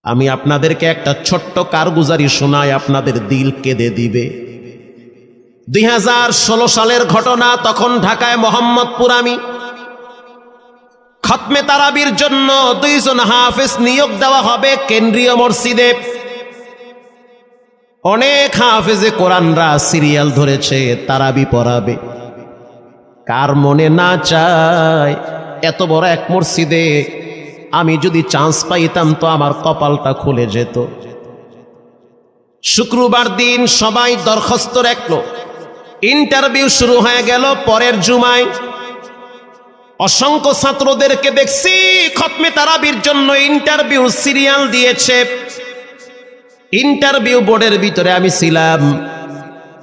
আমি আপনাদেরকে একটা ছোট্ট কারগুজারি শোনাই, আপনাদের দিল কেঁদে দিবে। 2016 সালের ঘটনা। তখন ঢাকায় মোহাম্মদপুর আমি খতমে তারাবির জন্য 2 জন হাফেজ নিয়োগ দেওয়া হবে কেন্দ্রীয় মসজিদে। অনেক হাফেজে কোরআনরা সিরিয়াল ধরেছে তারাবি পড়াবে। কার মনে না চায় এত বড় এক মসজিদে আমি যদি চান্স পাইতাম তো আমার কপালটা খুলে যেত। শুক্রবার দিন সবাই দরখাস্ত রাখলো, ইন্টারভিউ শুরু হয়ে গেল। পরের জুমায় অসংখ্য ছাত্রদেরকে দেখছি খতমে তারাবির জন্য ইন্টারভিউ সিরিয়াল দিয়েছে। ইন্টারভিউ বোর্ডের ভিতরে আমি ছিলাম।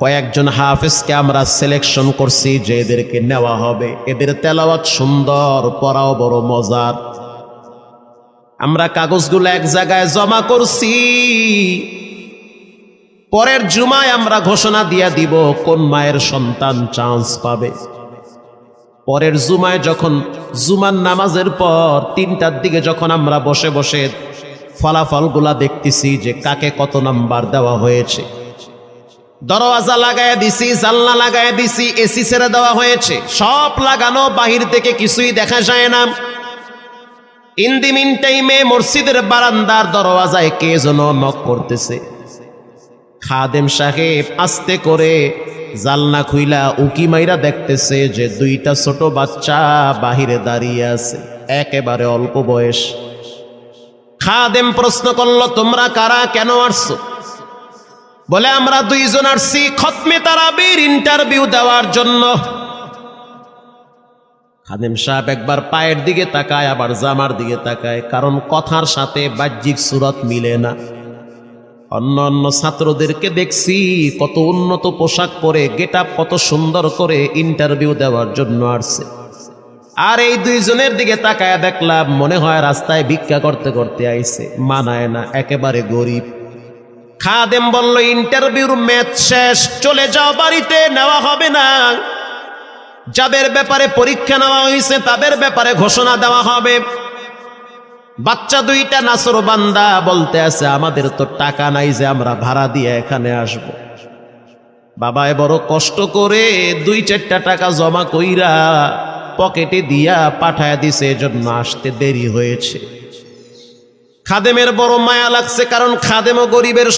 কয়েকজন হাফেজকে আমরা সিলেকশন করছি যে এদেরকে নেওয়া হবে। এদের তেলাওয়াত সুন্দর, পড়াও বড় মজার। আমরা কাগজগুলো এক জায়গায় জমা করছি। পরের জুমায় আমরা ঘোষণা দিয়ে দিব কোন মায়ের সন্তান চান্স পাবে। পরের জুমায় যখন জুমার নামাজের পর 3টার দিকে যখন আমরা বসে বসে ফলাফলগুলা দেখতেছি যে কাকে কত নাম্বার দেওয়া হয়েছে, দরওয়াজা লাগায় দিছি, জানলা লাগায় দিছি, এসি ছেড়ে দেওয়া হয়েছে, সব লাগানো, বাহির থেকে কিছুই দেখা যায় না। ইন দি মিন টাইমে মসজিদের বারান্দার দরওয়াজায় কে যেন নক করতেছে। খাদেম সাহেব আস্তে করে জালনা খুইলা উকি মাইরা দেখতেছে যে 2টা ছোট বাচ্চা বাহিরে দাঁড়িয়ে আছে, একেবারে অল্প বয়স। খাদেম প্রশ্ন করলো, তোমরা কারা, কেন আসছো? বলে, আমরা 2 জন আসছি খতমে তারাবির ইন্টারভিউ দেওয়ার জন্য। খাদেম সাহেব একবার পায়ের দিকে তাকায়, আবার জামার দিকে তাকায়, কারণ কথার সাথে বাহ্যিক সুরত মিলে না। অন্য অন্য ছাত্রদেরকে দেখছি কত উন্নত পোশাক পরে, গেটআপ কত সুন্দর করে ইন্টারভিউ দেওয়ার জন্য আসছে। আর এই 2 জনের দিকে তাকায় দেখলাম মনে হয় রাস্তায় ভিক্ষা করতে করতে আইছে। মানায় না, একেবারে গরিব। খাদেম বলল, ইন্টারভিউর ম্যাচ শেষ, চলে যাও বাড়িতে, নেওয়া হবে না। যাদের ব্যাপারে পরীক্ষা নেওয়া হয়েছে তাদের ব্যাপারে ঘোষণা দেওয়া হবে। বাচ্চা 2টা নাসরবান্দা বলতে আছে, আমাদের তো টাকা নাই যে আমরা ভাড়া দিয়ে এখানে আসব। বাবায় বড় কষ্ট করে 2-4টা টাকা জমা কইরা পকেটে দিয়া পাঠায় দিছে, এজন্য আসতে দেরি হয়েছে। খাদেমের বড় মায়া লাগছে, কারণ খাদেমও গরিবের